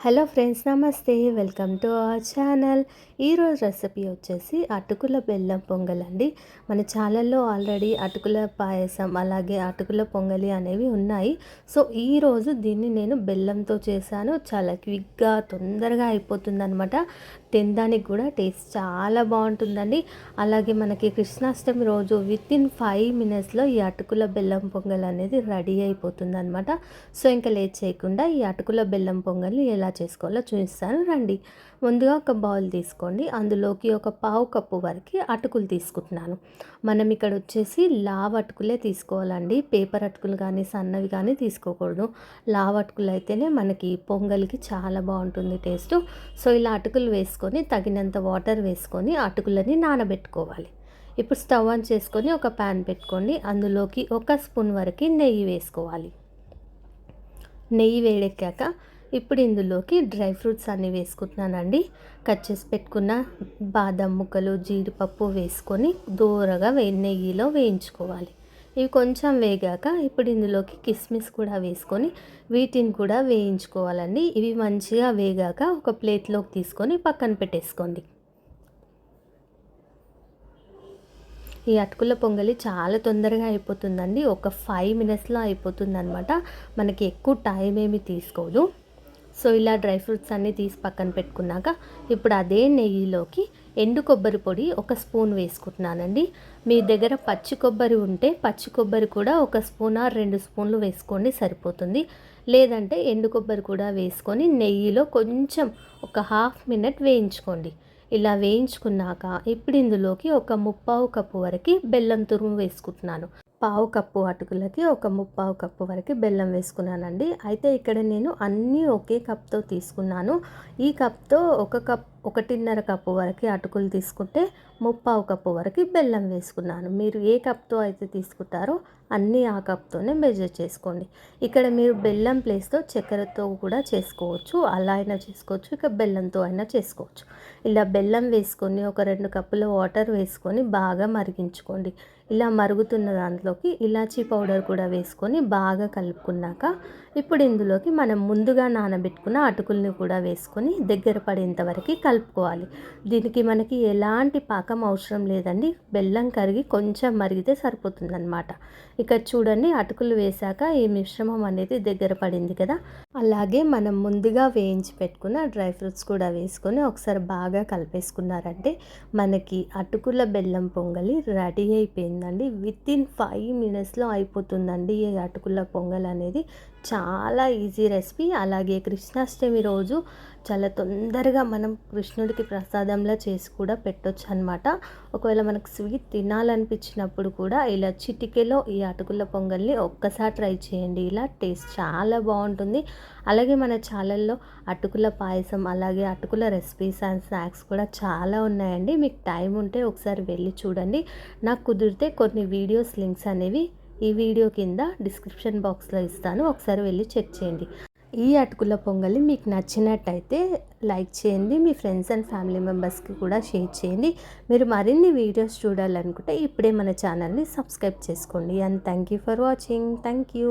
Hello friends, నమస్తే. Welcome to our channel. ఈరోజు recipe వచ్చేసి అటుకుల బెల్లం పొంగల్ అండి. మన ఛానల్లో ఆల్రెడీ అటుకుల పాయసం అలాగే అటుకుల పొంగలి అనేవి ఉన్నాయి. సో ఈరోజు దీన్ని నేను బెల్లంతో చేశాను. చాలా క్విక్గా తొందరగా అయిపోతుందన్నమాట. తినడానికి కూడా టేస్ట్ చాలా బాగుంటుందండి. అలాగే మనకి కృష్ణాష్టమి రోజు వితిన్ 5 మినిట్స్లో ఈ అటుకుల బెల్లం పొంగల్ అనేది రెడీ అయిపోతుంది అనమాట. సో ఇంకా లేట్ చేయకుండా ఈ అటుకుల బెల్లం పొంగల్ని ఎలా చేసుకోవాలో చూపిస్తాను రండి. ముందుగా ఒక బౌల్ తీసుకోండి. అందులోకి ఒక పావు కప్పు వరకు అటుకులు తీసుకుంటున్నాను. మనం ఇక్కడ వచ్చేసి లావ్ అటుకులే తీసుకోవాలండి. పేపర్ అటుకులు కానీ సన్నవి కానీ తీసుకోకూడదు. లావ్ అటుకులు అయితేనే మనకి పొంగల్కి చాలా బాగుంటుంది టేస్ట్. సో ఇలా అటుకులు వేసుకొని తగినంత వాటర్ వేసుకొని అటుకులని నానబెట్టుకోవాలి. ఇప్పుడు స్టవ్ ఆన్ చేసుకొని ఒక ప్యాన్ పెట్టుకోండి. అందులోకి 1 స్పూన్ వరకు నెయ్యి వేసుకోవాలి. నెయ్యి వేడెక్కాక ఇప్పుడు ఇందులోకి డ్రై ఫ్రూట్స్ అన్నీ వేసుకుంటున్నానండి. కట్ చేసి పెట్టుకున్న బాదం ముక్కలు, జీడిపప్పు వేసుకొని దూరగా నెయ్యిలో వేయించుకోవాలి. ఇవి కొంచెం వేగాక ఇప్పుడు ఇందులోకి కిస్మిస్ కూడా వేసుకొని వీటిని కూడా వేయించుకోవాలండి. ఇవి మంచిగా వేగాక ఒక ప్లేట్లోకి తీసుకొని పక్కన పెట్టేసుకోండి. ఈ అటుకుల పొంగలి చాలా తొందరగా అయిపోతుందండి. ఒక 5 మినిట్స్లో అయిపోతుంది అనమాట. మనకి ఎక్కువ టైం ఏమి తీసుకోదు. సో ఇలా డ్రై ఫ్రూట్స్ అన్నీ తీసి పక్కన పెట్టుకున్నాక ఇప్పుడు అదే నెయ్యిలోకి ఎండు కొబ్బరి పొడి 1 స్పూన్ వేసుకుంటున్నానండి. మీ దగ్గర పచ్చి కొబ్బరి ఉంటే పచ్చి కొబ్బరి కూడా 1 స్పూన్ 2 స్పూన్లు వేసుకోండి, సరిపోతుంది. లేదంటే ఎండు కొబ్బరి కూడా వేసుకొని నెయ్యిలో కొంచెం ఒక 1/2 మినిట్ వేయించుకోండి. ఇలా వేయించుకున్నాక ఇప్పుడు ఇందులోకి ఒక 3/4 కప్పు వరకు బెల్లం తురుము వేసుకుంటున్నాను. పావు కప్పు అటుకులకి ఒక 3/4 కప్పు వరకు బెల్లం వేసుకున్నానండి. అయితే ఇక్కడ నేను అన్నీ ఒకే కప్తో తీసుకున్నాను. ఈ కప్తో 1.5 కప్పు వరకు అటుకులు తీసుకుంటే 3/4 కప్పు వరకు బెల్లం వేసుకున్నాను. మీరు ఏ కప్తో అయితే తీసుకుంటారో అన్నీ ఆ కప్తోనే మెజర్ చేసుకోండి. ఇక్కడ మీరు బెల్లం ప్లేస్తో చక్కెరతో కూడా చేసుకోవచ్చు, అలా అయినా చేసుకోవచ్చు, ఇక బెల్లంతో అయినా చేసుకోవచ్చు. ఇలా బెల్లం వేసుకొని ఒక 2 కప్పుల వాటర్ వేసుకొని బాగా మరిగించుకోండి. ఇలా మరుగుతున్న దాంట్లోకి ఇలాచీ పౌడర్ కూడా వేసుకొని బాగా కలుపుకున్నాక ఇప్పుడు ఇందులోకి మనం ముందుగా నానబెట్టుకున్న అటుకుల్ని కూడా వేసుకొని దగ్గర పడేంత వరకు కలుపుకోవాలి. దీనికి మనకి ఎలాంటి పాకం అవసరం లేదండి. బెల్లం కరిగి కొంచెం మరిగితే సరిపోతుందన్నమాట. ఇక్కడ చూడండి, అటుకులు వేశాక ఈ మిశ్రమం అనేది దగ్గర పడింది కదా. అలాగే మనం ముందుగా వేయించి పెట్టుకున్న డ్రై ఫ్రూట్స్ కూడా వేసుకొని ఒకసారి బాగా కలిపేసుకున్నారంటే మనకి అటుకుల బెల్లం పొంగలి రెడీ అయిపోయిందండి. వితిన్ 5 మినిట్స్లో అయిపోతుందండి ఈ అటుకుల పొంగల్ అనేది. చాలా ఈజీ రెసిపీ. అలాగే కృష్ణాష్టమి రోజు చాలా తొందరగా మనం కృష్ణుడికి ప్రసాదంలా చేసి కూడా పెట్టొచ్చు అనమాట. ఒకవేళ మనకు స్వీట్ తినాలనిపించినప్పుడు కూడా ఇలా చిటికెలో ఈ అటుకుల పొంగల్ని ఒక్కసారి ట్రై చేయండి. ఇలా టేస్ట్ చాలా బాగుంటుంది. అలాగే మన ఛానల్లో అటుకుల పాయసం అలాగే అటుకుల రెసిపీస్ అండ్ స్నాక్స్ కూడా చాలా ఉన్నాయండి. మీకు టైం ఉంటే ఒకసారి వెళ్ళి చూడండి. నాకు కుదిరితే కొన్ని వీడియోస్ లింక్స్ అనేవి ఈ వీడియో కింద డిస్క్రిప్షన్ బాక్స్లో ఇస్తాను, ఒకసారి వెళ్ళి చెక్ చేయండి. ఈ అటుకుల పొంగలి మీకు నచ్చినట్టయితే లైక్ చేయండి. మీ ఫ్రెండ్స్ అండ్ ఫ్యామిలీ మెంబర్స్కి కూడా షేర్ చేయండి. మీరు మరిన్ని వీడియోస్ చూడాలనుకుంటే ఇప్పుడే మన ఛానల్ని సబ్స్క్రైబ్ చేసుకోండి. And thank you for watching. Thank you.